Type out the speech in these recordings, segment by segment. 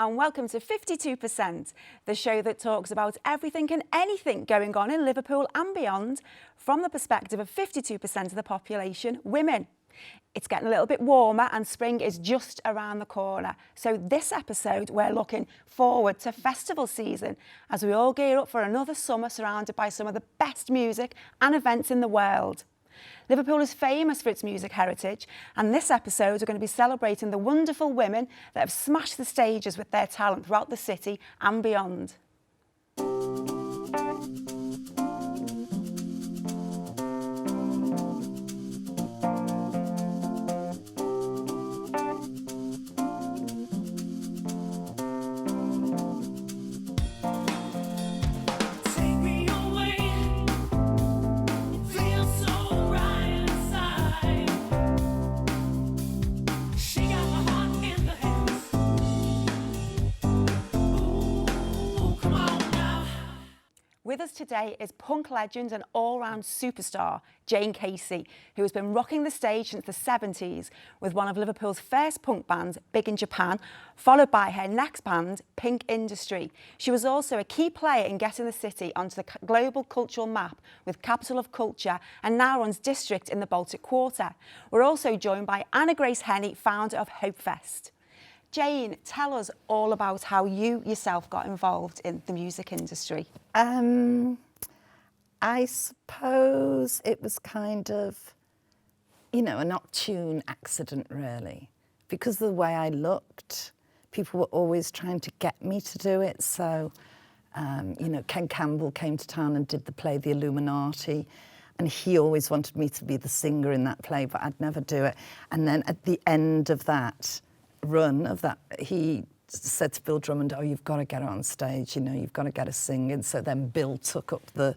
and welcome to 52%, the show that talks about everything and anything going on in Liverpool and beyond from the perspective of 52% of the population, women. It's getting a little bit warmer and spring is just around the corner. So this episode, we're looking forward to festival season as we all gear up for another summer surrounded by some of the best music and events in the world. Liverpool is famous for its music heritage, and this episode we're going to be celebrating the wonderful women that have smashed the stages with their talent throughout the city and beyond. With us today is punk legend and all-round superstar, Jayne Casey, who has been rocking the stage since the 70s with one of Liverpool's first punk bands, Big in Japan, followed by her next band, Pink Industry. She was also a key player in getting the city onto the global cultural map with Capital of Culture and now runs District in the Baltic Quarter. We're also joined by Anna Grace Henney, founder of Hopefest. Jayne, tell us all about how you yourself got involved in the music industry. I suppose it was kind of, an opportune accident, really. Because of the way I looked, people were always trying to get me to do it. So, Ken Campbell came to town and did the play The Illuminati. And he always wanted me to be the singer in that play, but I'd never do it. And then at the end of that run of that, he said to Bill Drummond, "Oh, you've got to get her on stage, you've got to get her singing." So then Bill took up the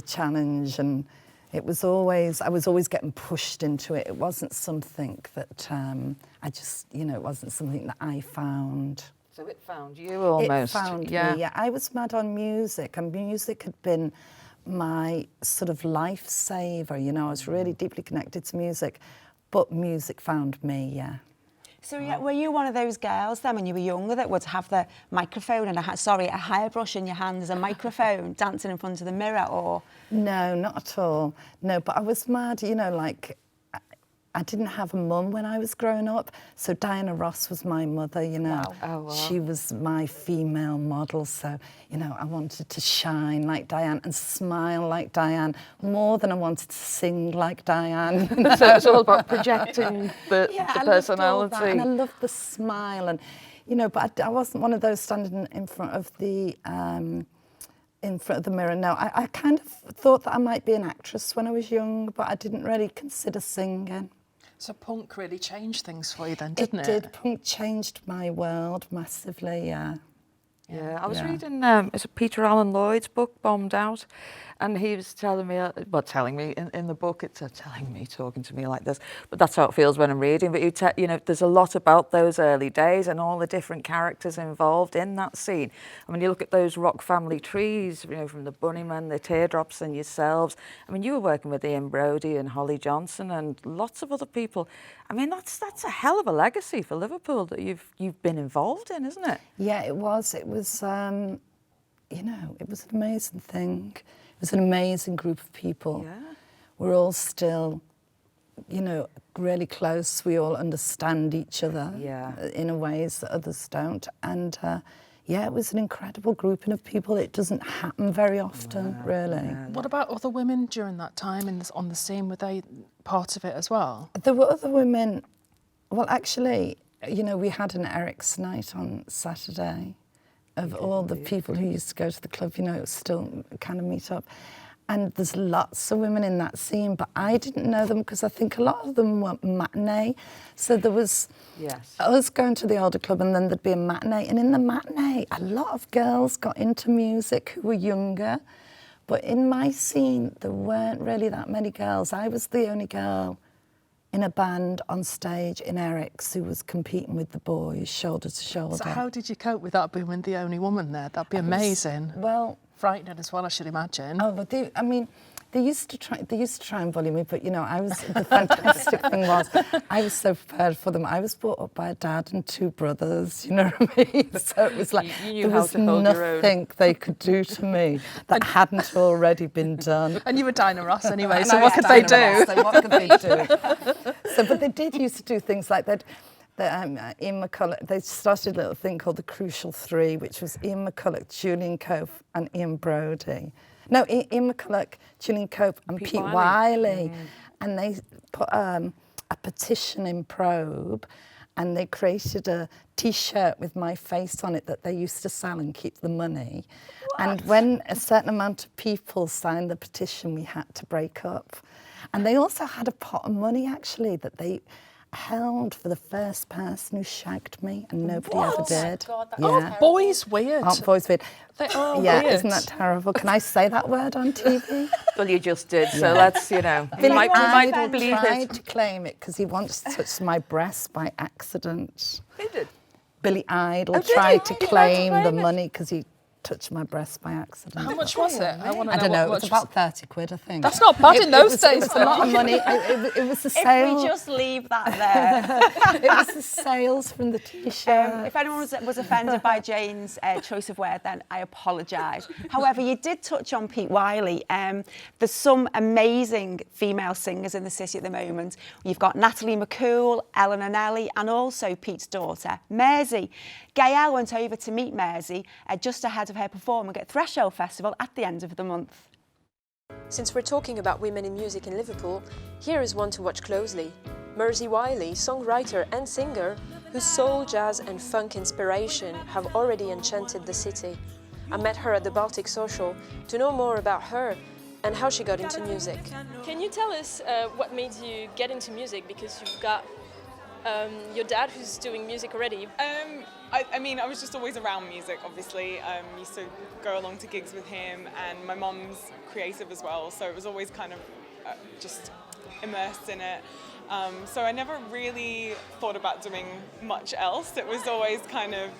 challenge, and I was always getting pushed into it. It wasn't something that it wasn't something that I found. So it found you almost. It found me, yeah. I was mad on music, and music had been my sort of lifesaver. I was really deeply connected to music, but music found me, yeah. So were you one of those girls then when you were younger that would have the microphone and a hairbrush in your hand as a microphone dancing in front of the mirror, or? No, not at all. No, but I was mad, I didn't have a mum when I was growing up, so Diana Ross was my mother, Wow. Oh, wow. She was my female model, so, I wanted to shine like Diane and smile like Diane more than I wanted to sing like Diane. So it's all about projecting the personality. I loved all that, and I loved the smile, and, but I wasn't one of those standing in front of the mirror. No, I kind of thought that I might be an actress when I was young, but I didn't really consider singing. So punk really changed things for you then, didn't it? It did. Punk changed my world massively, yeah. Yeah, I was reading it's a Peter Allen Lloyd's book, Bombed Out, and he was telling me in the book, it's talking to me like this, but that's how it feels when I'm reading. But there's a lot about those early days and all the different characters involved in that scene. I mean, you look at those rock family trees, from the Bunnymen, the Teardrops, and yourselves. I mean, you were working with Ian Brodie and Holly Johnson and lots of other people. I mean, that's a hell of a legacy for Liverpool that you've been involved in, isn't it? Yeah, it was. It was, it was an amazing thing. It was an amazing group of people. Yeah. We're all still, really close. We all understand each other in ways that others don't. And it was an incredible grouping of people. It doesn't happen very often, really. Yeah. What about other women during that time on the scene? Were they part of it as well? There were other women. Well, actually, we had an Eric's night on Saturday. Of all the people who used to go to the club, still kind of meet up. And there's lots of women in that scene, but I didn't know them because I think a lot of them were matinee. So there was us going to the older club, and then there'd be a matinee. And in the matinee, a lot of girls got into music who were younger. But in my scene, there weren't really that many girls. I was the only girl in a band on stage in Eric's who was competing with the boys shoulder to shoulder. So how did you cope with that, being the only woman there? That'd be amazing. Well, frightening as well, I should imagine. Oh, but They used to try and bully me, but you know, the fantastic thing was, I was so prepared for them. I was brought up by a dad and 2 brothers, you know what I mean? So it was like, You knew there how was to hold your own. nothing they could do to me that hadn't already been done. And you were Dinah Ross anyway, And so I what was could they Dinah do? Ross, so what could they do? But they did used to do things like that. Ian McCulloch, they started a little thing called the Crucial Three, which was Ian McCulloch, Julian Cope and Ian Brodie. No, Ian McCulloch, Julian Cope and Pete Wiley. And they put a petition in Probe, and they created a T-shirt with my face on it that they used to sell and keep the money. What? And when a certain amount of people signed the petition, we had to break up. And they also had a pot of money, actually, that they held for the first person who shagged me, and nobody ever did. God, that's Aren't boys weird? Aren't boys weird? They are Yeah, weird. isn't that terrible? Can I say that word on TV? Well, you just did, so let's, you know, we Billy might Idol believe tried it. to claim it because he once touched my breast by accident. Who did? Billy Idol Oh, did he? tried to He tried to claim the claim it. money because he touched my breast by accident. How much was it? I want to I don't know, it what was much about 30 quid, I think. That's not bad in those days, It was a lot of money. It was the If sale. we just leave that there. It was the sales from the T-shirt. If anyone was offended by Jayne's choice of word, then I apologise. However, you did touch on Pete Wiley. There's some amazing female singers in the city at the moment. You've got Natalie McCool, Eleanor Nelly, and also Pete's daughter, Mersey. Gael went over to meet Mersey just ahead of her performing at Threshold Festival at the end of the month. Since we're talking about women in music in Liverpool, here is one to watch closely. Mersey Wiley, songwriter and singer, whose soul, jazz and funk inspiration have already enchanted the city. I met her at the Baltic Social to know more about her and how she got into music. Can you tell us what made you get into music? Because you've got your dad who's doing music already. I mean, I was just always around music, obviously. Used to go along to gigs with him, and my mum's creative as well, so it was always kind of just immersed in it. So I never really thought about doing much else. It was always kind of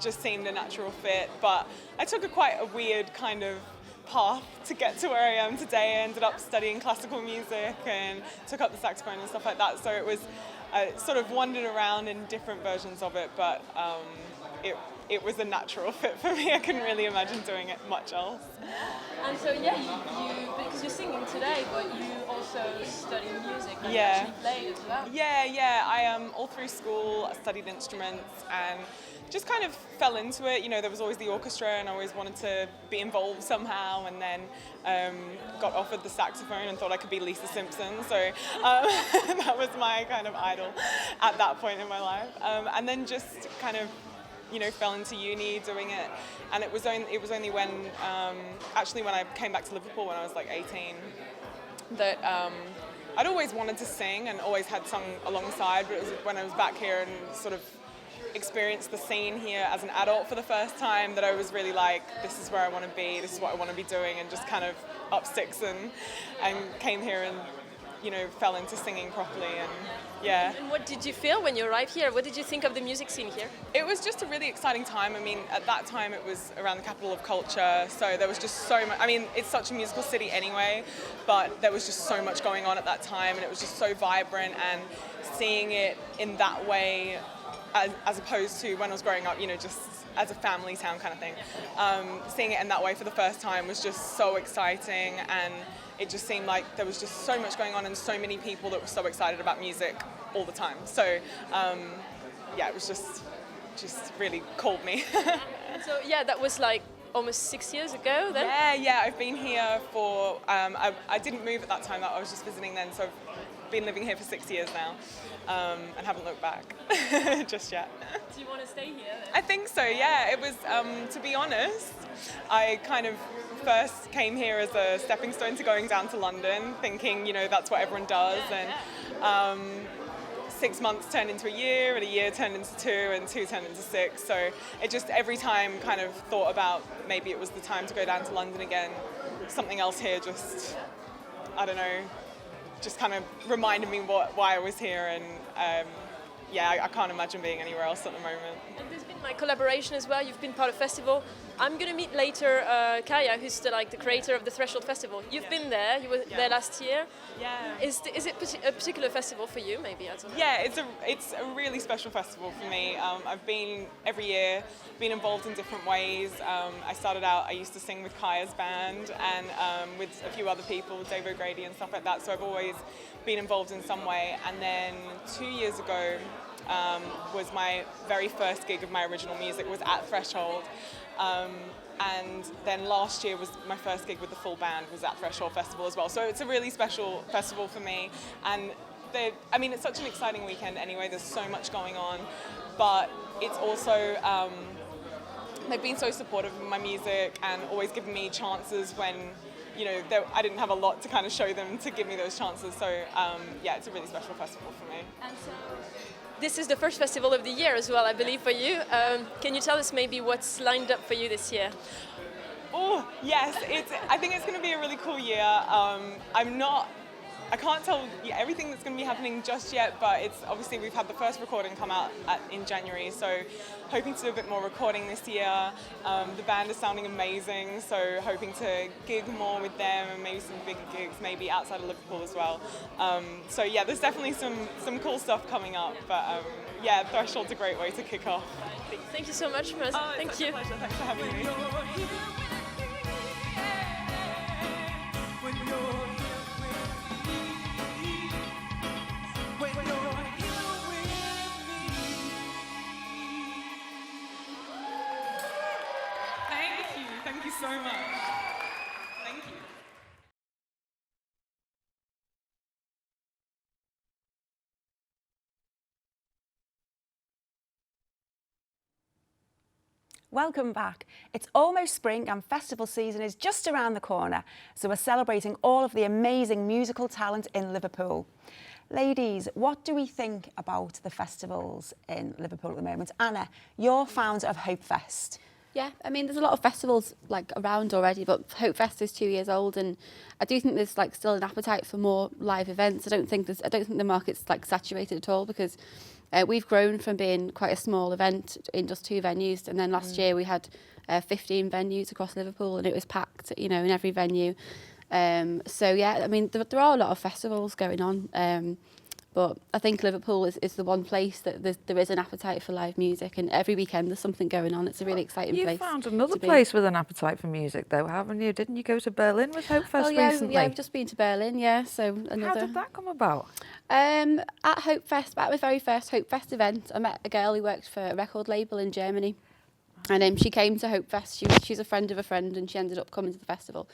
just seemed a natural fit, but I took quite a weird kind of path to get to where I am today. I ended up studying classical music and took up the saxophone and stuff like that, so it was I sort of wandered around in different versions of it, but it was a natural fit for me. I couldn't really imagine doing it much else. And so yeah, you because you're singing today, but you also study music and Yeah. actually play as well. Yeah. I all through school I studied instruments and just kind of fell into it. You know, there was always the orchestra and I always wanted to be involved somehow, and then got offered the saxophone and thought I could be Lisa Simpson, so that was my kind of idol at that point in my life. And then just kind of, you know, fell into uni doing it, and it was only when actually when I came back to Liverpool when I was like 18 that I'd always wanted to sing and always had sung alongside, but it was when I was back here and sort of experienced the scene here as an adult for the first time that I was really like, this is where I want to be, this is what I want to be doing, and just kind of up sticks and came here and, you know, fell into singing properly. And yeah. And what did you feel when you arrived here? What did you think of the music scene here? It was just a really exciting time. I mean, at that time it was around the capital of culture, so there was just so much. I mean, it's such a musical city anyway, but there was just so much going on at that time, and it was just so vibrant, and seeing it in that way as opposed to when I was growing up, you know, just as a family town kind of thing. Seeing it in that way for the first time was just so exciting, and it just seemed like there was just so much going on and so many people that were so excited about music all the time. So yeah, it was just really called me. So yeah, that was like almost 6 years ago then? Yeah, I've been here for, I didn't move at that time, I was just visiting then, so I've been living here for 6 years now, and haven't looked back just yet. Do you want to stay here then? I think so, yeah. It was, to be honest, I kind of first came here as a stepping stone to going down to London, thinking, you know, that's what everyone does, and 6 months turned into a year, and a year turned into 2, and 2 turned into 6. So it just, every time kind of thought about maybe it was the time to go down to London again. Something else here just, I don't know, just kind of reminded me why I was here, and yeah, I can't imagine being anywhere else at the moment. And there's been like collaboration as well. You've been part of festival. I'm gonna meet later Kaya, who's the creator of the Threshold Festival. You've been there. You were there last year. Yeah. Is it a particular festival for you? Maybe I don't know. Yeah, it's a really special festival for me. I've been every year, been involved in different ways. I started out, I used to sing with Kaya's band and with a few other people, Dave O'Grady and stuff like that. So I've always been involved in some way. And then 2 years ago was my very first gig of my original music, was at Threshold. And then last year was my first gig with the full band, was at Threshold Festival as well. So it's a really special festival for me. And it's such an exciting weekend anyway, there's so much going on. But it's also, they've been so supportive of my music and always given me chances when, I didn't have a lot to kind of show them to give me those chances. So yeah, it's a really special festival for me. And so this is the first festival of the year as well, I believe, for you. Can you tell us maybe what's lined up for you this year? Oh, yes. I think it's going to be a really cool year. I can't tell everything that's going to be happening just yet, but it's obviously we've had the first recording come out in January, so hoping to do a bit more recording this year. The band is sounding amazing, so hoping to gig more with them and maybe some big gigs, maybe outside of Liverpool as well. So yeah, there's definitely some cool stuff coming up, but yeah, Threshold's a great way to kick off. Thank you so much, Mers. Oh, Thank you. It's such a pleasure. Thanks for having me. Thank you so much. Thank you. Welcome back. It's almost spring and festival season is just around the corner, so we're celebrating all of the amazing musical talent in Liverpool. Ladies, what do we think about the festivals in Liverpool at the moment? Anna, you're founder of Hope Fest. Yeah, I mean, there's a lot of festivals around already, but Hope Fest is 2 years old, and I do think there's still an appetite for more live events. I don't think the market's saturated at all, because we've grown from being quite a small event in just 2 venues, and then last year we had 15 venues across Liverpool, and it was packed, in every venue. So yeah, I mean, there are a lot of festivals going on. But I think Liverpool is the one place that there is an appetite for live music, and every weekend there's something going on. It's a really exciting place. You found another place with an appetite for music, though, haven't you? Didn't you go to Berlin with Hope Fest recently? Yeah, I've just been to Berlin, yeah. So How did that come about? At Hope Fest, at my very first Hope Fest event, I met a girl who worked for a record label in Germany, and she came to Hope Fest. She's a friend of a friend, and she ended up coming to the festival.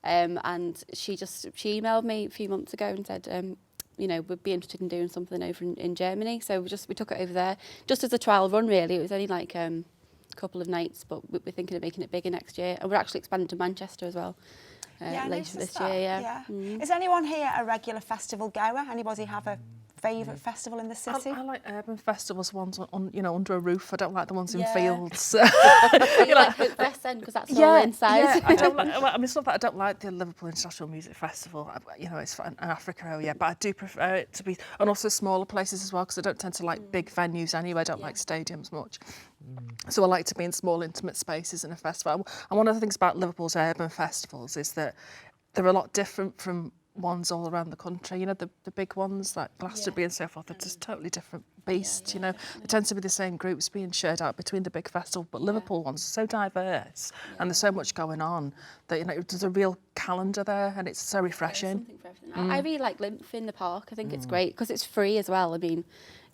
And she emailed me a few months ago and said, we'd be interested in doing something over in Germany. So we took it over there, just as a trial run, really. It was only a couple of nights, but we're thinking of making it bigger next year. And we're actually expanding to Manchester as well later this year. Yeah. Mm. Is anyone here a regular festival goer? Anybody have a favourite festival in the city? I like urban festivals, ones on under a roof. I don't like the ones in fields. You like Hope Fest then, because that's all inside. Yeah, I don't like, it's not that I don't like the Liverpool International Music Festival. It's in Africa, but I do prefer it to be, and also smaller places as well, because I don't tend to like big venues anyway. I don't like stadiums much. So I like to be in small, intimate spaces in a festival. And one of the things about Liverpool's urban festivals is that they're a lot different from ones all around the country. The big ones like Glastonbury and so forth, they're just totally different beasts. They tend to be the same groups being shared out between the big festival, but Liverpool ones are so diverse and there's so much going on that there's a real calendar there, and it's so refreshing. I really like Lymph in the park. I think it's great because it's free as well. I mean,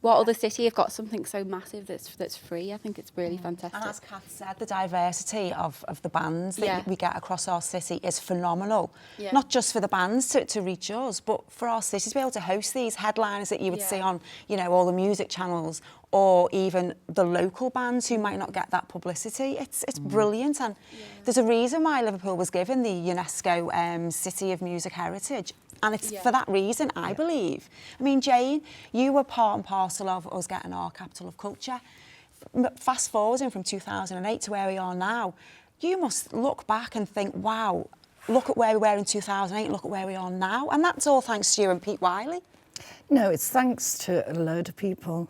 what other city have got something so massive that's free? I think it's really fantastic. And as Kath said, the diversity of the bands that we get across our city is phenomenal. Yeah. Not just for the bands to reach us, but for our city to be able to host these headliners that you would see on, all the music channels, or even the local bands who might not get that publicity. It's brilliant, and there's a reason why Liverpool was given the UNESCO City of Music Heritage. And it's for that reason, I believe. I mean, Jayne, you were part and parcel of us getting our capital of culture. Fast forwarding from 2008 to where we are now, you must look back and think, wow, look at where we were in 2008, look at where we are now. And that's all thanks to you and Pete Wiley. No, it's thanks to a load of people.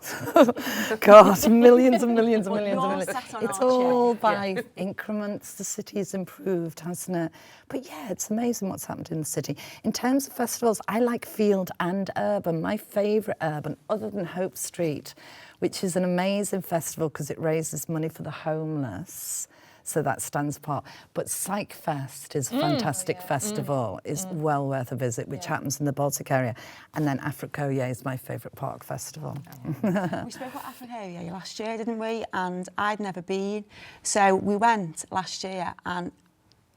God, millions and millions and Well, millions and you're millions. sat on It's our all chair. by increments. The city's improved, hasn't it? But yeah, it's amazing what's happened in the city. In terms of festivals, I like field and urban. My favourite urban, other than Hope Street, which is an amazing festival because it raises money for the homeless. So that stands apart. But Psych Fest is a fantastic festival. It's well worth a visit, which happens in the Baltic area. And then Africoye is my favourite park festival. We spoke about Africoye last year, didn't we? And I'd never been. So we went last year, and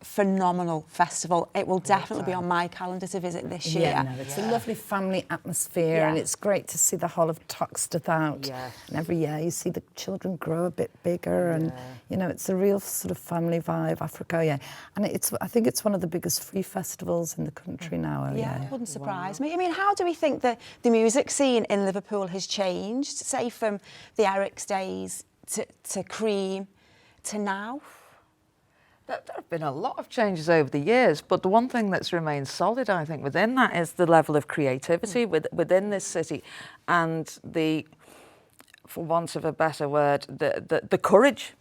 phenomenal festival. It will definitely be on my calendar to visit this year. Yeah, no, it's a lovely family atmosphere, and Yeah. it's great to see the whole of Toxteth out. Yes. And every year you see the children grow a bit bigger, and you know, it's a real sort of family vibe, Africoye. And I think it's one of the biggest free festivals in the country now. Yeah, it wouldn't surprise me. I mean, how do we think that the music scene in Liverpool has changed, say from the Eric's days to Cream to now? There have been a lot of changes over the years, but the one thing that's remained solid, I think, within that is the level of creativity within this city, and the, for want of a better word, the courage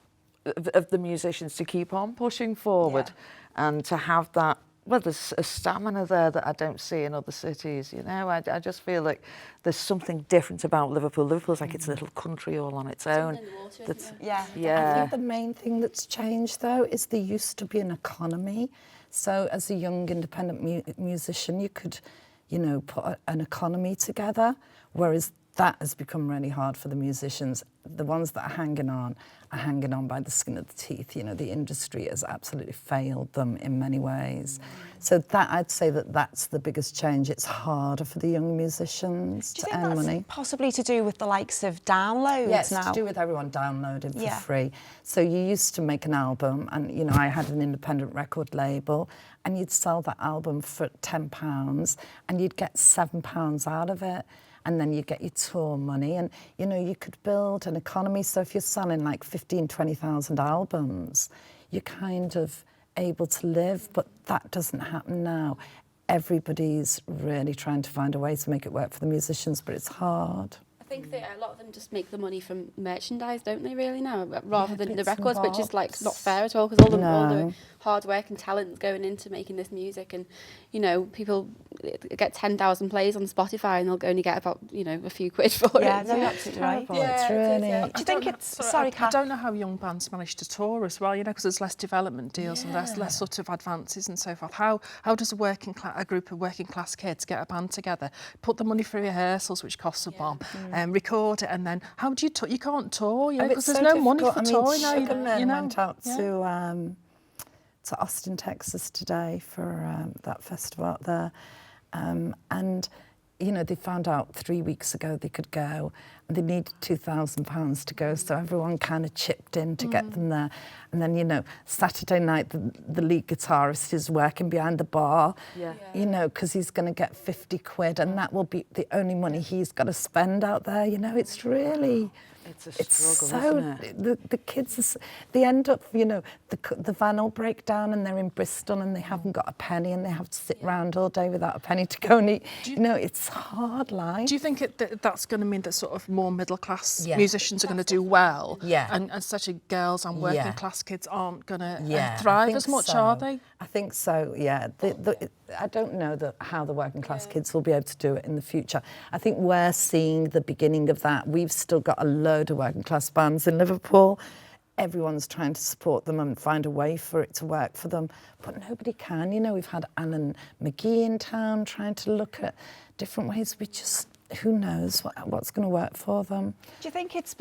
of the musicians to keep on pushing forward and to have that. Well, there's a stamina there that I don't see in other cities, you know. I just feel like there's something different about Liverpool. Liverpool's like it's a little country all on its own. in the water, That's, isn't Yeah. I think the main thing that's changed, though, is there used to be an economy. So as a young independent musician, you could, you know, put an economy together, whereas that has become really hard for the musicians. The ones that are hanging on by the skin of the teeth. You know, the industry has absolutely failed them in many ways. So that, I'd say that's the biggest change. It's harder for the young musicians Do to you think earn that's money. possibly to do with the likes of downloads Yes, now? to do with everyone downloading for Yeah. free. So you used to make an album, and you know, I had an independent record label, and you'd sell that album for £10, and you'd get £7 out of it. And then you get your tour money, and you know, you could build an economy. So if you're selling like 20,000 albums, you're kind of able to live, but that doesn't happen now. Everybody's really trying to find a way to make it work for the musicians, but it's hard. I think that a lot of them just make the money from merchandise, don't they, really, now, rather than the bits and records, which is like bobs. not fair at all, because all the No. hard work and talent going into making this music, and you know, people get 10,000 plays on Spotify and they'll only get about, you know, a few quid for Yeah, it. no, you're absolutely right. Terrible. It's really. Do you think it's... Sorry, I Kath. don't know how young bands manage to tour as well, you know, because there's less development deals and less sort of advances and so forth. How does a group of working class kids get a band together, put the money for rehearsals, which costs a bomb, record it, and then how do you tour? You can't tour, you know, Oh, because it's there's so no money difficult. for touring. I mean, now, Sugarman you know. went out to Austin, Texas today for that festival out there, and you know, they found out 3 weeks ago they could go, and they needed £2,000 to go, so everyone kind of chipped in to get them there. And then, you know, Saturday night the lead guitarist is working behind the bar, you know, because he's going to get 50 quid, and that will be the only money he's got to spend out there. You know, it's really... It's a struggle, isn't it? The kids, they end up, you know, the van will break down and they're in Bristol and they haven't got a penny and they have to sit round all day without a penny to go and eat. You know, it's hard life. Do you think that's going to mean that sort of more middle class Yeah. musicians are going to do well? Yeah. And especially girls and working Yeah. class kids aren't going to I thrive think as much, so. are they? I think so, yeah. I don't know how the working class kids will be able to do it in the future. I think we're seeing the beginning of that. We've still got a load of working class bands in Liverpool. Everyone's trying to support them and find a way for it to work for them, but nobody can. You know, we've had Alan McGee in town trying to look at different ways. We just, who knows what's going to work for them. Do you think it's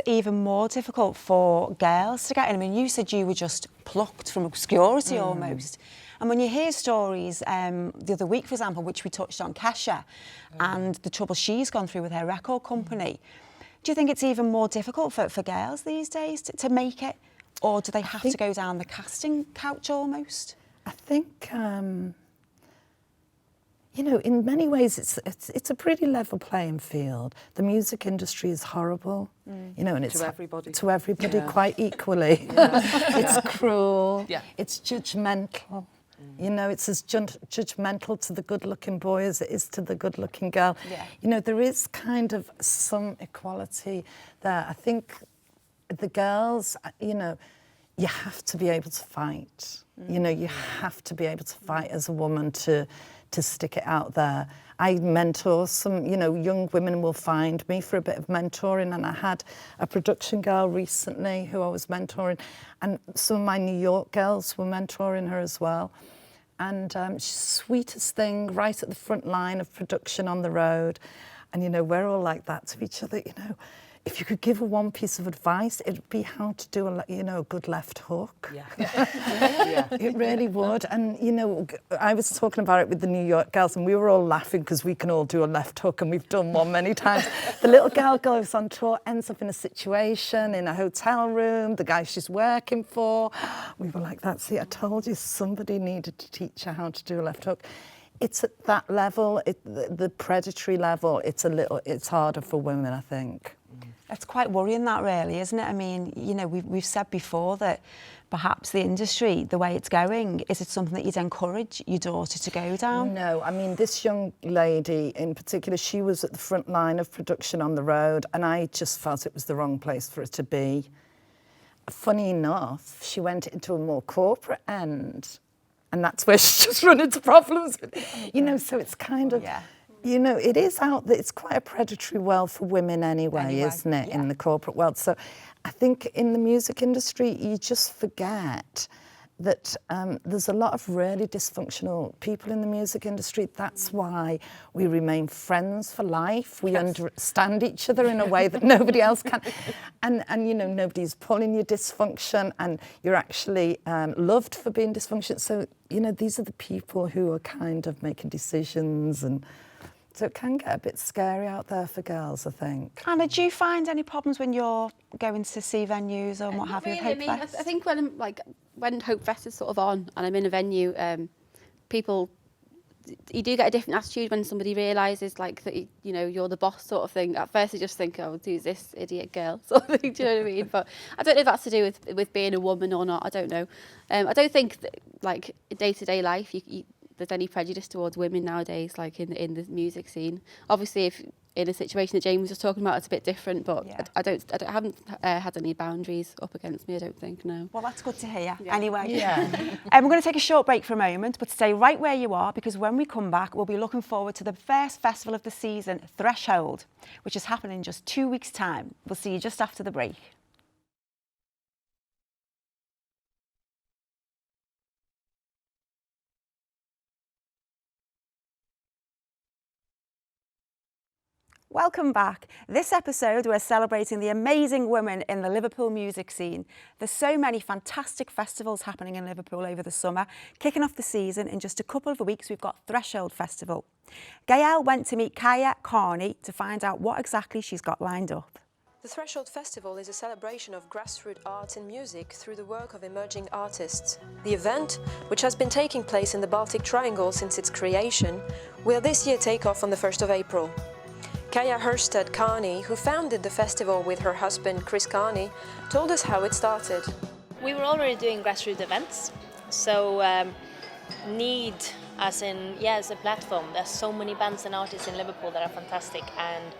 even more difficult for girls to get in? I mean, you said you were just plucked from obscurity almost. And when you hear stories, the other week, for example, which we touched on, Kesha, and the trouble she's gone through with her record company, do you think it's even more difficult for girls these days to make it? Or do they have to go down the casting couch almost? I think, you know, in many ways it's a pretty level playing field. The music industry is horrible, you know, and it's To everybody. To everybody quite equally. It's cruel, it's judgmental. You know, it's as judgmental to the good-looking boy as it is to the good-looking girl. Yeah. You know, there is kind of some equality there. I think the girls, you know, you have to be able to fight. You know, you have to be able to fight as a woman to stick it out there. I mentor some, you know, young women will find me for a bit of mentoring, and I had a production girl recently who I was mentoring, and some of my New York girls were mentoring her as well. And she's the sweetest thing, right at the front line of production on the road. And, you know, we're all like that to each other, you know. If you could give her one piece of advice, it'd be how to do a good left hook. Yeah. It really would. And, you know, I was talking about it with the New York girls, and we were all laughing because we can all do a left hook, and we've done one many times. The little girl goes on tour, ends up in a situation in a hotel room, the guy she's working for. We were like, that's it, I told you, somebody needed to teach her how to do a left hook. It's at that level, the predatory level, it's harder for women, I think. It's quite worrying, that, really, isn't it? I mean, you know, we've said before that perhaps the industry, the way it's going, is it something that you'd encourage your daughter to go down? No, I mean, this young lady in particular, she was at the front line of production on the road, and I just felt it was the wrong place for her to be. Funny enough, she went into a more corporate end, and that's where she just run into problems. You know, so it's kind of... Yeah. You know, it is out there. It's quite a predatory world for women anyway, isn't it, in the corporate world? So I think in the music industry, you just forget that there's a lot of really dysfunctional people in the music industry. That's why we remain friends for life. We understand each other in a way that nobody else can. And you know, nobody's pulling your dysfunction, and you're actually loved for being dysfunction. So, you know, these are the people who are kind of making decisions, and so it can get a bit scary out there for girls, I think. Anna, do you find any problems when you're going to see venues or what have you? Really, I mean, I think when Hope Fest is sort of on and I'm in a venue, people, you do get a different attitude when somebody realises like that, you know, you're the boss sort of thing. At first, you just think, oh, who's this idiot girl sort of thing. Do you know what I mean? But I don't know if that's to do with being a woman or not. I don't know. I don't think that, like day-to-day life, there's any prejudice towards women nowadays, like in the music scene. Obviously, if in a situation that Jayne was just talking about, it's a bit different, but yeah. I haven't had any boundaries up against me, I don't think, no. Well, that's good to hear, anyway. Yeah. We're going to take a short break for a moment, but stay right where you are, because when we come back, we'll be looking forward to the first festival of the season, Threshold, which is happening in just 2 weeks' time. We'll see you just after the break. Welcome back. This episode, we're celebrating the amazing women in the Liverpool music scene. There's so many fantastic festivals happening in Liverpool over the summer. Kicking off the season in just a couple of weeks, we've got Threshold Festival. Gael went to meet Kaya Carney to find out what exactly she's got lined up. The Threshold Festival is a celebration of grassroots arts and music through the work of emerging artists. The event, which has been taking place in the Baltic Triangle since its creation, will this year take off on the 1st of April. Kaya Hursted Carney, who founded the festival with her husband Chris Carney, told us how it started. We were already doing grassroots events, so need as a platform. There's so many bands and artists in Liverpool that are fantastic, and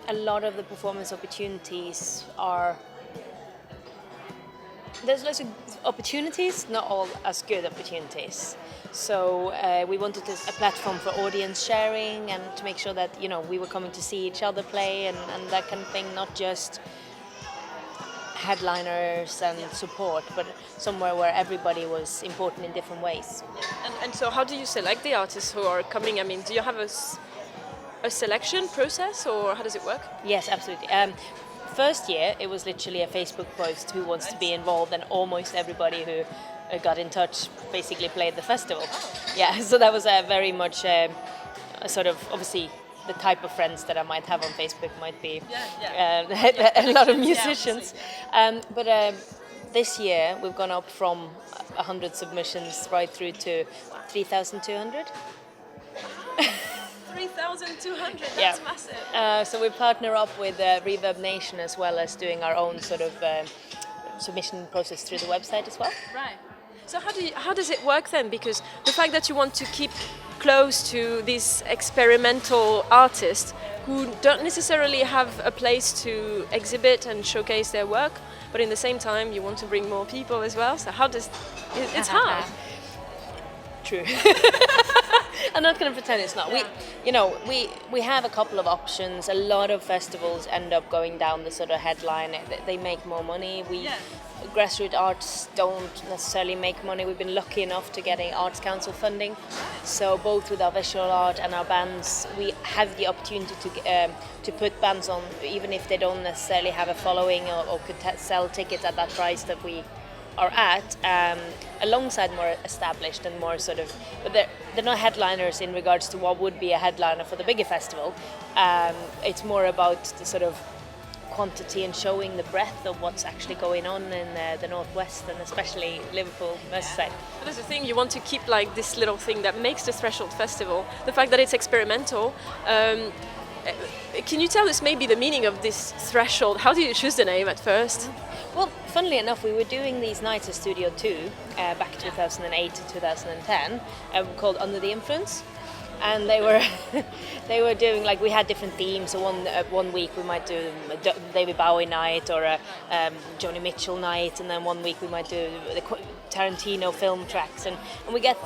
a lot of the performance opportunities are... There's lots of opportunities, not all as good opportunities. So we wanted a platform for audience sharing and to make sure that, you know, we were coming to see each other play and that kind of thing, not just headliners and support, but somewhere where everybody was important in different ways. And so how do you select the artists who are coming? I mean, do you have a selection process, or how does it work? Yes, absolutely. First year, it was literally a Facebook post, who wants to be involved, and almost everybody who got in touch basically played the festival. Yeah, so that was very much a sort of, obviously, the type of friends that I might have on Facebook might be a lot of musicians. But this year, we've gone up from 100 submissions right through to 3,200. 3,200, that's massive. So we partner up with Reverb Nation, as well as doing our own sort of submission process through the website as well. Right. So how does it work then? Because the fact that you want to keep close to these experimental artists who don't necessarily have a place to exhibit and showcase their work, but in the same time you want to bring more people as well. So how does it's hard. True. I'm not going to pretend it's not. We have a couple of options. A lot of festivals end up going down the sort of headline. They make more money. Grassroots arts don't necessarily make money. We've been lucky enough to getting Arts Council funding. So both with our visual art and our bands, we have the opportunity to put bands on, even if they don't necessarily have a following or could sell tickets at that price that we are at, alongside more established and more sort of, but they're not headliners in regards to what would be a headliner for the bigger festival. It's more about the sort of quantity and showing the breadth of what's actually going on in the Northwest and especially Liverpool, Merseyside. But that's the thing, you want to keep like this little thing that makes the Threshold Festival, the fact that it's experimental. Can you tell us maybe the meaning of this threshold? How did you choose the name at first? Well, funnily enough, we were doing these nights at Studio 2 back 2008 to 2010 called Under the Influence. And they were doing, like, we had different themes. So one week we might do a David Bowie night or a Joni Mitchell night, and then one week we might do the Tarantino film tracks. And we get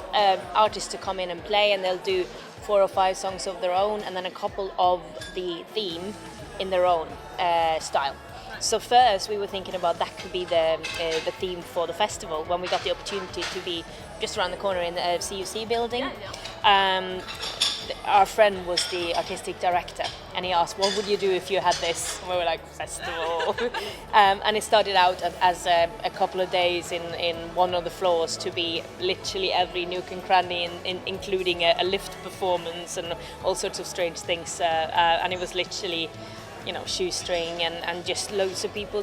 artists to come in and play, and they'll do 4 or 5 songs of their own, and then a couple of the theme in their own style. So first we were thinking about that could be the theme for the festival when we got the opportunity to be just around the corner in the CUC building. Our friend was the artistic director, and he asked, what would you do if you had this? And we were like, festival. And it started out as a couple of days in one of the floors to be literally every nook and cranny, including a lift performance and all sorts of strange things. And it was literally, shoestring and just loads of people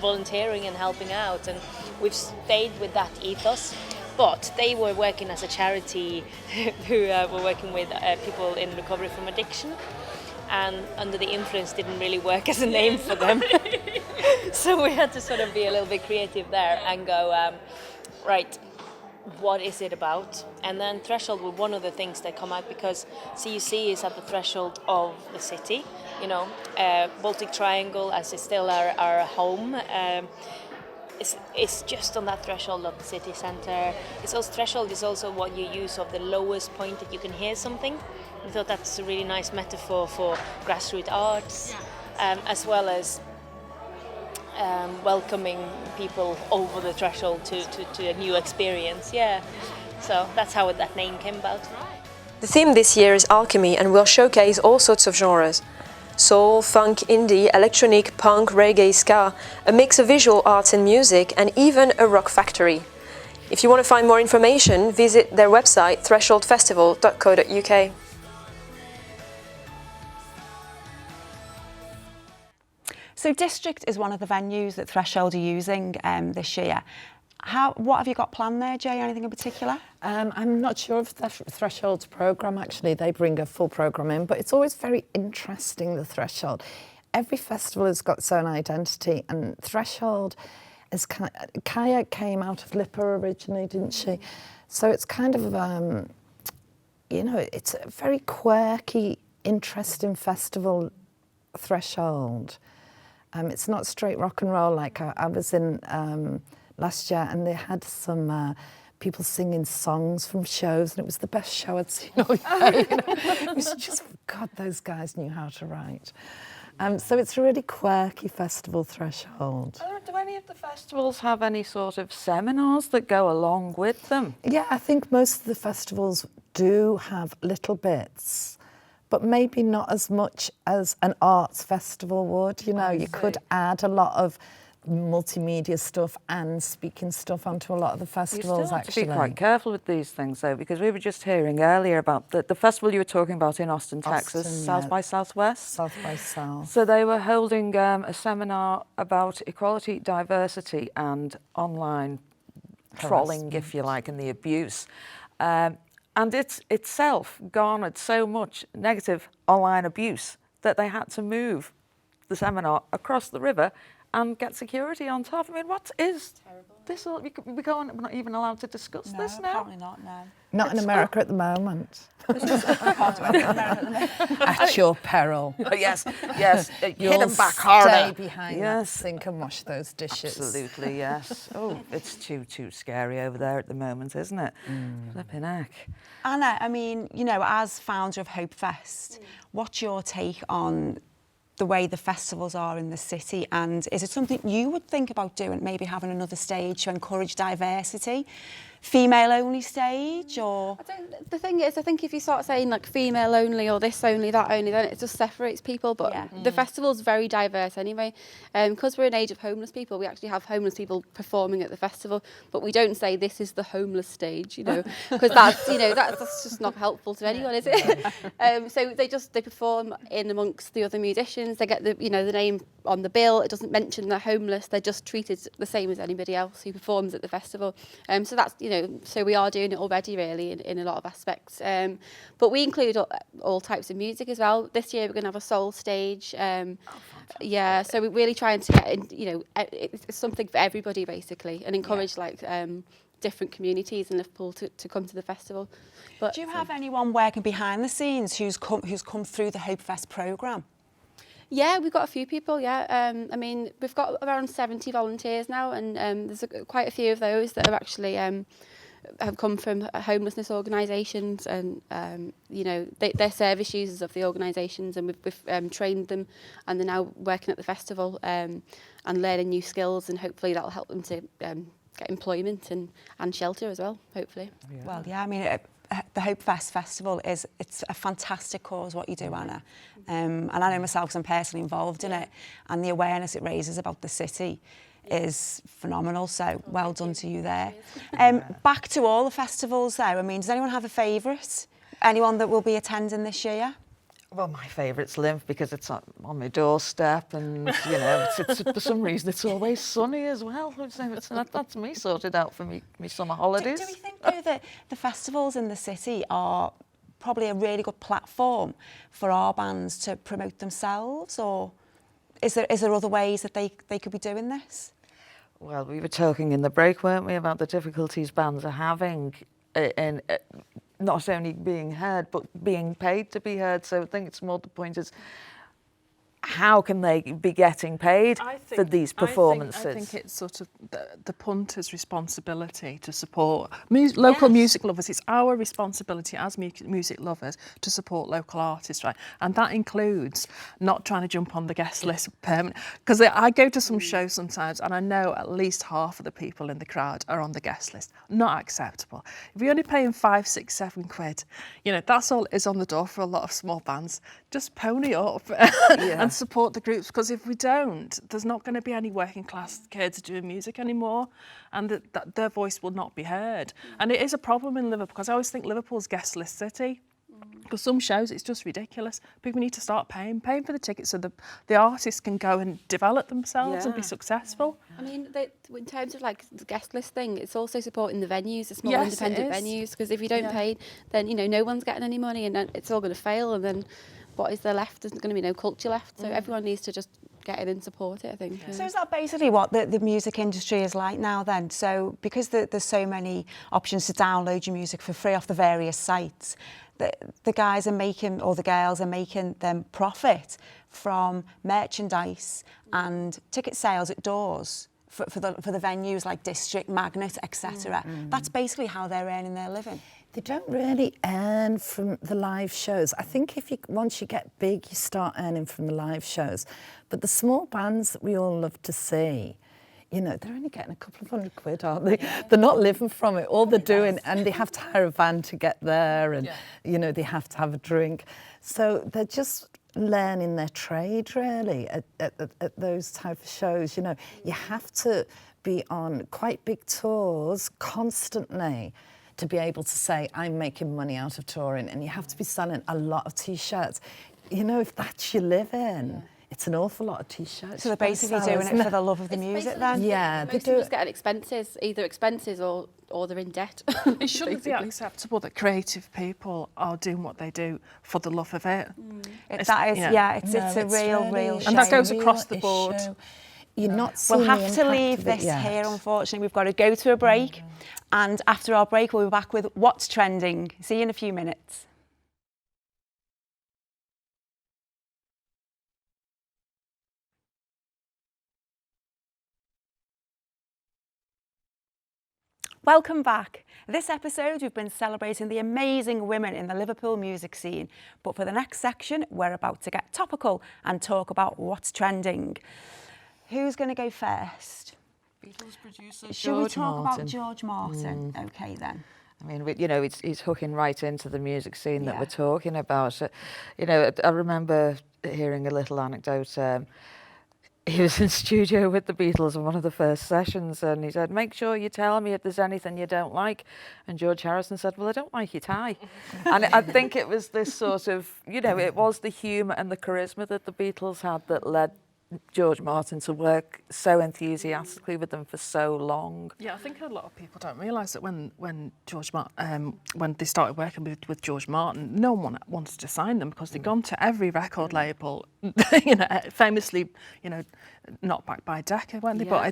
volunteering and helping out. And we've stayed with that ethos. But they were working as a charity who were working with people in recovery from addiction. And Under the Influence didn't really work as a name for them. So we had to sort of be a little bit creative there and go, right, what is it about? And then Threshold were one of the things that come out because CUC is at the threshold of the city. Baltic Triangle, as is still our home, it's just on that threshold of the city centre. Threshold is also what you use of the lowest point that you can hear something. I thought that's a really nice metaphor for grassroots arts, as well as welcoming people over the threshold to a new experience. Yeah, so that's how that name came about. The theme this year is alchemy and will showcase all sorts of genres. Soul, funk, indie, electronic, punk, reggae, ska, a mix of visual arts and music, and even a rock factory. If you want to find more information, visit their website thresholdfestival.co.uk. So District is one of the venues that Threshold are using this year. What have you got planned there, Jay? Anything in particular? I'm not sure of Threshold's programme, actually. They bring a full programme in, but it's always very interesting, the Threshold. Every festival has got its own identity, and Threshold is Kaya came out of Lipper originally, didn't she? So it's kind of, it's a very quirky, interesting festival, Threshold. It's not straight rock and roll like I was in last year, and they had some people singing songs from shows, and it was the best show I'd seen all year. It was just, God, those guys knew how to write. So it's a really quirky festival, Threshold. Do any of the festivals have any sort of seminars that go along with them? Yeah, I think most of the festivals do have little bits, but maybe not as much as an arts festival would. You could add a lot of multimedia stuff and speaking stuff onto a lot of the festivals. You still have to be quite careful with these things, though, because we were just hearing earlier about the festival you were talking about in Austin, Texas, South by Southwest. South by South. So they were holding a seminar about equality, diversity and online trolling, if you like, and the abuse. And it itself garnered so much negative online abuse that they had to move the seminar across the river and get security on top. I mean, what is this? All, we're not even allowed to discuss this now? Apparently not, no. Not in America at the moment. At your peril. Yes, hit You'll them back harder. stay behind that Yes. sink and wash those dishes. Absolutely, yes. Oh, it's too scary over there at the moment, isn't it? Flipping heck. Anna, I mean, you know, as founder of Hope Fest, what's your take on the way the festivals are in the city, and is it something you would think about doing, maybe having another stage to encourage diversity? Female only stage, or? The thing is, I think if you start saying like female only or this only, that only, then it just separates people. But the festival's very diverse anyway. Because we're an age of homeless people, we actually have homeless people performing at the festival, but we don't say this is the homeless stage, you know, because that's, you know, that's just not helpful to anyone, is it? So they perform in amongst the other musicians. They get the, you know, the name on the bill. It doesn't mention they're homeless. They're just treated the same as anybody else who performs at the festival. So that's, you know, so we are doing it already really in a lot of aspects. But we include all types of music as well. This year we're going to have a soul stage. Yeah, so we're really trying to get in, you know, it's something for everybody basically, and encourage like different communities in Liverpool to come to the festival. But do you have anyone working behind the scenes who's come through the Hope Fest programme? Yeah, we've got a few people, yeah. I mean, we've got around 70 volunteers now, and there's quite a few of those that are actually have come from homelessness organisations, and you know, they're service users of the organisations, and we've trained them, and they're now working at the festival and learning new skills, and hopefully that'll help them to get employment and shelter as well, hopefully. Yeah. Well, yeah, I mean, the Hope Fest Festival it's a fantastic cause, what you do, Anna. And I know myself because I'm personally involved in it, and the awareness it raises about the city is phenomenal, so well done to you there. Back to all the festivals though, I mean, does anyone have a favourite? Anyone that will be attending this year? Well, my favourite's Lymph because it's on my doorstep, and you know, it's for some reason it's always sunny as well. That's me sorted out for me summer holidays. Do we think though that the festivals in the city are probably a really good platform for our bands to promote themselves, or is there other ways that they could be doing this? Well, we were talking in the break, weren't we, about the difficulties bands are having in not only being heard, but being paid to be heard. So I think it's more the point is, how can they be getting paid for these performances? I think it's sort of the punter's responsibility to support local music lovers. It's our responsibility as music lovers to support local artists, right? And that includes not trying to jump on the guest list permanent. Because I go to some shows sometimes and I know at least half of the people in the crowd are on the guest list. Not acceptable. If you're only paying 5, 6, 7 quid, you know, that's all is on the door for a lot of small bands. Just pony up and support the groups, because if we don't, there's not going to be any working class kids doing music anymore, and that their voice will not be heard. And it is a problem in Liverpool, because I always think Liverpool's guest list city. Because some shows, it's just ridiculous. People need to start paying for the tickets so the artists can go and develop themselves and be successful. I mean, in terms of like the guest list thing, it's also supporting the venues, the small Yes, independent venues, because if you don't pay, then, you know, no one's getting any money, and then it's all going to fail, and then what is there left? There's going to be no culture left. So everyone needs to just get in and support it, I think. So is that basically what the music industry is like now then? So because there's so many options to download your music for free off the various sites, the guys are making, or the girls are making them profit from merchandise and ticket sales at doors for the venues like District, Magnet, etc. That's basically how they're earning their living. They don't really earn from the live shows. I think once you get big, you start earning from the live shows. But the small bands that we all love to see, you know, they're only getting a couple of £100, aren't they? Yeah. They're not living from it. All they're doing, and they have to hire a van to get there, and you know, they have to have a drink. So they're just learning their trade really at those type of shows. You know, you have to be on quite big tours constantly to be able to say, I'm making money out of touring, and you have to be selling a lot of T-shirts. You know, if that's your living, it's an awful lot of T-shirts. So they're basically doing it for the love of the music then? Yeah, they do. Just getting expenses, either expenses or they're in debt. It shouldn't be acceptable that creative people are doing what they do for the love of it. It's a real shame. And that goes across the board. you're not seeing We'll the have to impact leave of it this yet. here, unfortunately. We've got to go to a break. And after our break, we'll be back with What's Trending. See you in a few minutes. Welcome back. This episode, we've been celebrating the amazing women in the Liverpool music scene. But for the next section, we're about to get topical and talk about what's trending. Who's going to go first? Beatles producer Should we George talk Martin. about George Martin? Okay, then. I mean, you know, he's hooking right into the music scene that Yeah. we're talking about. You know, I remember hearing a little anecdote. He was in studio with the Beatles on one of the first sessions, and he said, "Make sure you tell me if there's anything you don't like." And George Harrison said, "Well, I don't like your tie." And I think it was this sort of, you know, it was the humour and the charisma that the Beatles had that led George Martin to work so enthusiastically with them for so long. Yeah, I think a lot of people don't realise that when when they started working with George Martin, no one wanted to sign them because they'd gone to every record label, you know, famously, you know, not backed by Decca, weren't they? Yeah.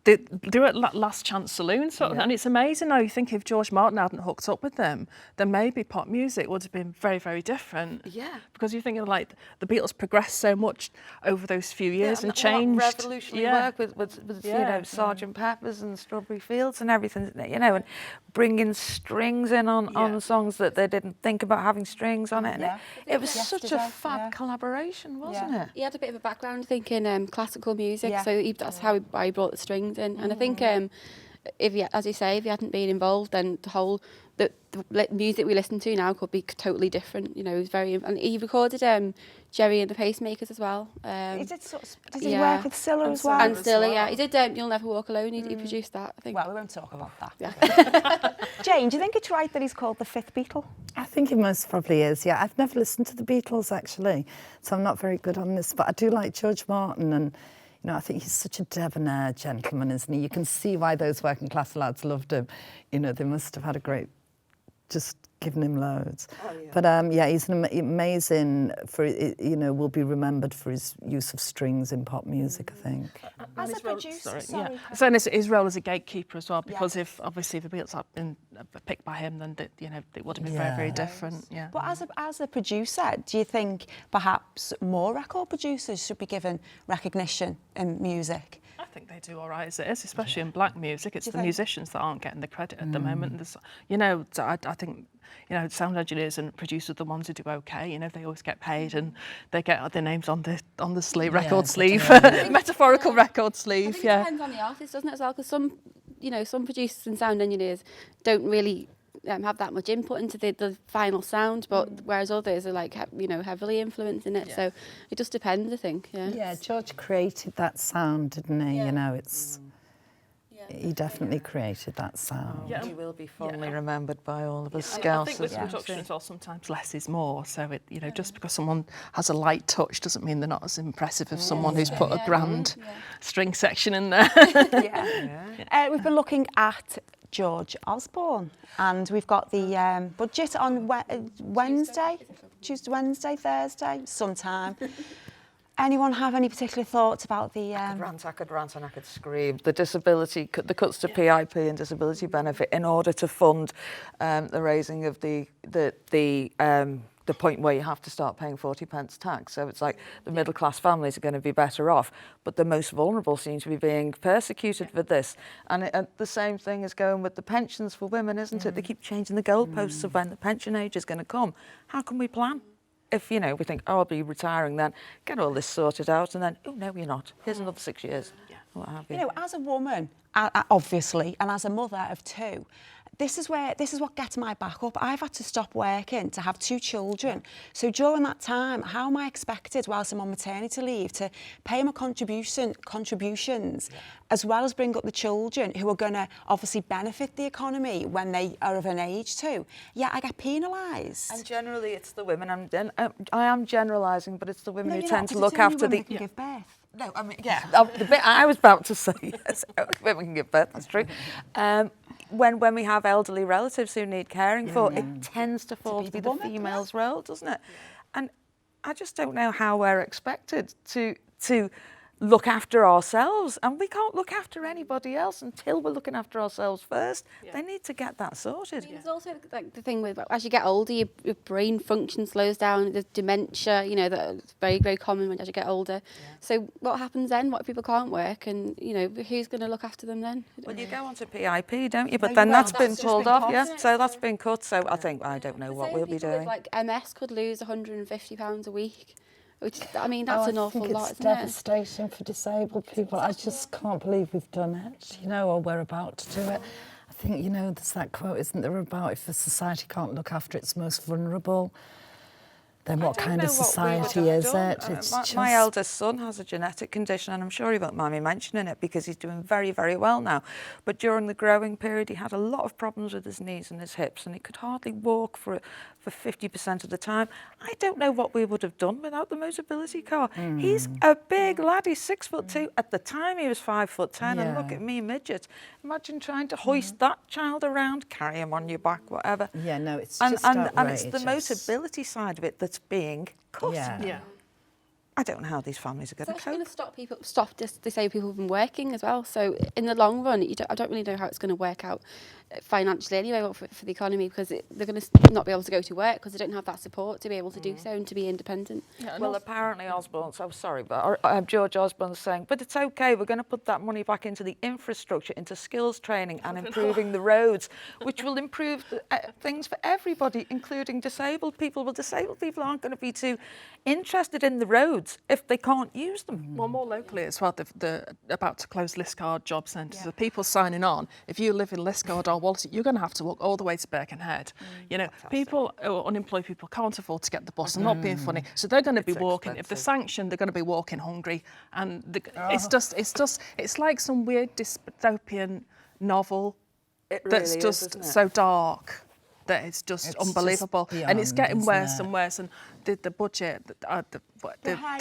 But they were at Last Chance Saloon, sort of, and it's amazing now. You think if George Martin hadn't hooked up with them, then maybe pop music would have been very, very different. Yeah. Because you're thinking like the Beatles progressed so much over those few years and all that changed. revolutionary work with you know, Sgt. Pepper's and Strawberry Fields and everything, you know, and bringing strings in on songs that they didn't think about having strings on it. And it was such a fab collaboration, wasn't it? He had a bit of a background, I think, in classical music, Yeah. so that's how he brought the strings in. And I think, if he, as you say, if he hadn't been involved, then the music we listen to now could be totally different. You know, he was and he recorded Jerry and the Pacemakers as well. Did he work with Scylla as well? And Stiller, yeah. He did You'll Never Walk Alone, he produced that, I think. Well, we won't talk about that. Yeah. Jane, do you think it's right that he's called the fifth Beatle? I think it most probably is, yeah. I've never listened to the Beatles, actually, so I'm not very good on this, but I do like George Martin, and, you know, I think he's such a debonair gentleman, isn't he? You can see why those working class lads loved him. You know, they must have had a great, just giving him loads. Oh, yeah. But, yeah, he's an amazing, you know, will be remembered for his use of strings in pop music, I think. As a producer, sorry. So his role as a gatekeeper as well, because if obviously the Beatles had been picked by him, then you know it would have been very, very different. Yeah. But as a producer, do you think perhaps more record producers should be given recognition in music? I think they do all right as it is, especially in black music. It's the musicians that aren't getting the credit at the moment. There's, you know, so I think, you know, sound engineers and producers are the ones who do okay. You know, they always get paid and they get their names on the sleeve, record sleeve, metaphorical record sleeve. I think it depends on the artist, doesn't it, as well? Because some producers and sound engineers don't really have that much input into the final sound, but whereas others are like, you know, heavily influenced in it. Yeah. So it just depends, I think. Yeah. Yeah, George created that sound, didn't he? Yeah. You know, it's. He definitely created that sound. Yeah, he will be fondly remembered by all of us. I think with production as well, sometimes less is more. So it, you know, just because someone has a light touch doesn't mean they're not as impressive as someone who's put a grand string section in there. We've been looking at George Osborne, and we've got the budget on Wednesday, Wednesday, Thursday, sometime. Anyone have any particular thoughts about the... I could rant and I could scream. The cuts to PIP and disability benefit in order to fund the raising of the point where you have to start paying 40p tax. So it's like the middle class families are going to be better off, but the most vulnerable seem to be being persecuted with this. And the same thing is going with the pensions for women, isn't it? They keep changing the goalposts of when the pension age is going to come. How can we plan? If, you know, we think, oh, I'll be retiring then, get all this sorted out, and then, oh, no, you're not. Here's another 6 years. What have you. You know, as a woman, obviously, and as a mother of two, this is what gets my back up. I've had to stop working to have 2 children. So during that time, how am I expected, whilst I'm on maternity leave, to pay my contributions, as well as bring up the children who are going to obviously benefit the economy when they are of an age too? Yeah, I get penalised. And generally, it's the women. I am generalising, but it's the women who tend to look only after women can give birth. No, I mean, the bit I was about to say, yes, women can give birth, that's true. When we have elderly relatives who need caring for, it tends to fall to be the female's role, doesn't it? And I just don't know how we're expected to look after ourselves, and we can't look after anybody else until we're looking after ourselves first. They need to get that sorted. There's also like the thing with as you get older, your brain function slows down. There's dementia, you know, that's very, very common as you get older. So what happens then? What if people can't work, and you know, who's going to look after them then? Well, you go on to PIP, don't you? But then that's been pulled off, So that's been cut. So I don't know what we'll be doing. With, like MS could lose £150 a week. Which, I mean, that's an awful lot, isn't it? It's devastating for disabled people. I just can't believe we've done it, you know, or we're about to do it. I think, you know, there's that quote, isn't there, about if a society can't look after its most vulnerable, then what kind of society is it? It's my eldest son has a genetic condition, and I'm sure he won't mind me mentioning it because he's doing very, very well now. But during the growing period, he had a lot of problems with his knees and his hips, and he could hardly walk for 50% of the time. I don't know what we would have done without the Motability car. He's a big lad. He's 6'2". At the time, he was 5'10", and look at me, midget. Imagine trying to hoist that child around, carry him on your back, whatever. Yeah, no, it's and, just and it's the outrageous. Motability side of it that's being cut. Yeah. I don't know how these families are going to It's going cope. to stop disabled people from working as well. So in the long run, I don't really know how it's going to work out financially anyway, or for the economy, because they're going to not be able to go to work because they don't have that support to be able to do so and to be independent. Yeah, well, apparently Osborne, so sorry, but George Osborne's saying, but it's okay, we're going to put that money back into the infrastructure, into skills training and improving the roads, which will improve things for everybody, including disabled people. Well, disabled people aren't going to be too interested in the roads if they can't use them. Well, more locally as well, they're about to close Liskeard job centres. The people signing on, if you live in Liskeard or Wallasey, you're going to have to walk all the way to Birkenhead. You know, people, or unemployed people, can't afford to get the bus. I'm not being funny. So they're going to be walking. If they're sanctioned, they're going to be walking hungry. And it's like some weird dystopian novel that's just so dark that it's just unbelievable. And it's getting worse and worse. And the budget, the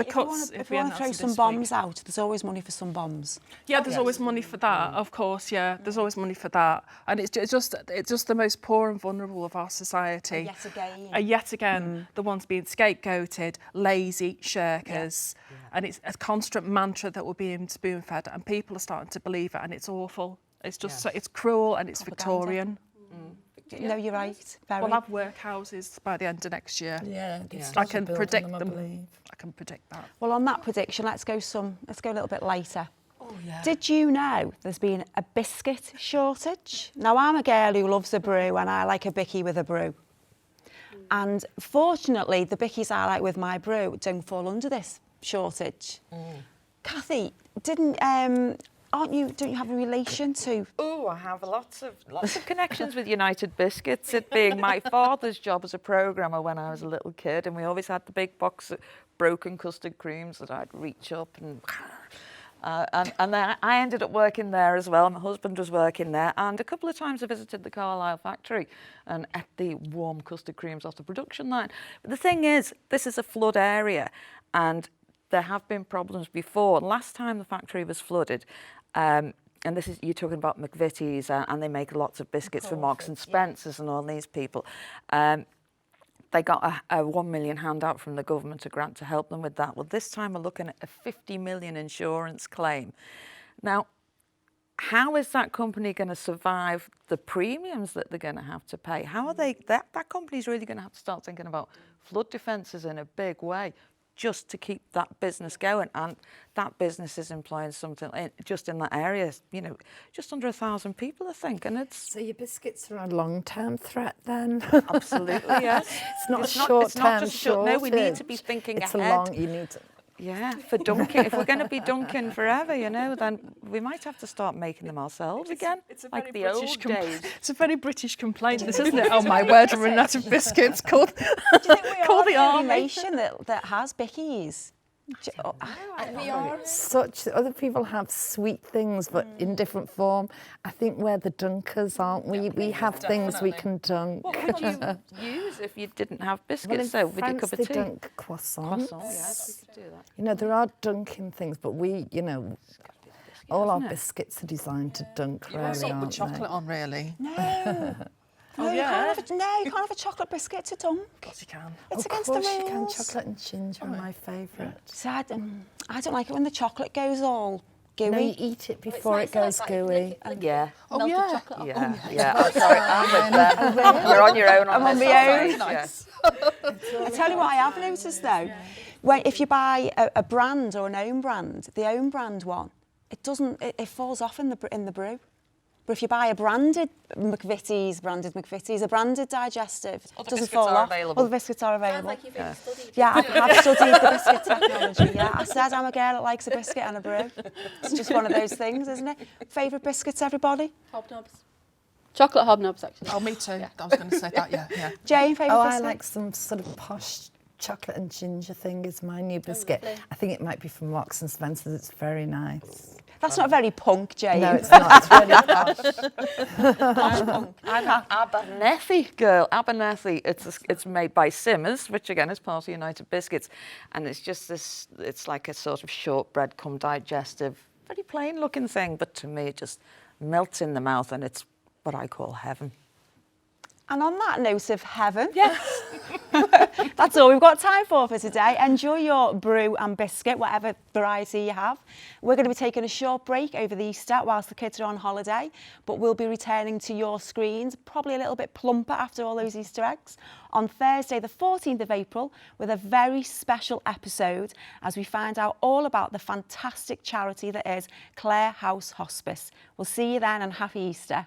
cuts. If you want to throw some bombs out, there's always money for some bombs. Yeah, there's always money for that, of course. Yeah, there's always money for that, and it's just the most poor and vulnerable of our society. Yet again, the ones being scapegoated, lazy shirkers, and it's a constant mantra that we're being spoon-fed, and people are starting to believe it, and it's awful. It's just it's cruel and it's Victorian. No, you're right. Very. We'll have workhouses by the end of next year. I can predict them. I can predict that. Well, on that prediction, let's go a little bit later. Did you know there's been a biscuit shortage? Now, I'm a girl who loves a brew, and I like a bicky with a brew. And fortunately, the bickies I like with my brew don't fall under this shortage. Kathy, don't you have a relation to? Oh, I have lots of connections with United Biscuits. It being my father's job as a programmer when I was a little kid, and we always had the big box of broken custard creams that I'd reach up and then I ended up working there as well. My husband was working there, and a couple of times I visited the Carlisle factory and ate the warm custard creams off the production line. But the thing is, this is a flood area, and there have been problems before. Last time the factory was flooded, and this is, you're talking about McVitie's, and they make lots of biscuits for Marks and Spencer's and all these people. They got a 1 million handout from the government, a grant to help them with that. Well, this time we're looking at a 50 million insurance claim. Now, how is that company going to survive the premiums that they're going to have to pay? How are they? That company's really going to have to start thinking about flood defences in a big way, just to keep that business going, and that business is employing something just in that area, you know, just under 1,000 people, I think, and it's. So your biscuits are a long-term threat then? Absolutely, yes. It's not a short-term shortage. No, we need to be thinking ahead. You need to. Yeah, for dunking. If we're going to be dunking forever, you know, then we might have to start making them ourselves again, like the old days. It's a very British complaint, this, isn't it? Oh my word, we're running out of biscuits. Call the army. Nation that has bickies. We are such. Other people have sweet things, but in different form. I think we're the dunkers, aren't we? We have things we can dunk. What would you use if you didn't have biscuits? Well, with your cup of tea? they dunk croissants. Yes, we could do that. You know, there are dunking things, but we, you know, all our biscuits are designed to dunk really, aren't with chocolate on, really. No. No, Oh, you yeah. can't have a chocolate biscuit to dunk. Of course you can. It's Of against the course rules. you can. Chocolate and ginger are my favourite. So I don't like it when the chocolate goes all gooey. No, you eat it before it goes gooey. Yeah. Oh, yeah. Yeah, yeah. I'm sorry, I'm with them. You're on your own on I'm on this. my I'm own. sorry, yeah. I tell you what I have noticed though, when if you buy a brand or an own brand, the own brand one, it falls off in the brew. But if you buy a branded McVitie's, a branded digestive, it doesn't biscuits fall are off. available. All the biscuits are available. Sounds like you've really studied. Yeah, I've studied the biscuit technology. Yeah, I said I'm a girl that likes a biscuit and a brew. It's just one of those things, isn't it? Favourite biscuits, everybody? Hobnobs. Chocolate hobnobs, actually. Oh, me too. I was going to say that, yeah. Jane, favourite Oh, biscuit? I like some sort of posh chocolate and ginger thing is my new biscuit. lovely. I think it might be from Marks and Spencer's. It's very nice. That's not very punk, Jane. No, it's not. It's really posh. I'm an Abernethy girl. Abernethy. It's made by Simmers, which again is part of United Biscuits, and it's just this. It's like a sort of shortbread come digestive, very plain looking thing, but to me it just melts in the mouth, and it's what I call heaven. And on that note of heaven, yes, that's all we've got time for today. Enjoy your brew and biscuit, whatever variety you have. We're going to be taking a short break over the Easter whilst the kids are on holiday, but we'll be returning to your screens, probably a little bit plumper after all those Easter eggs, on Thursday the 14th of April with a very special episode as we find out all about the fantastic charity that is Clare House Hospice. We'll see you then and happy Easter.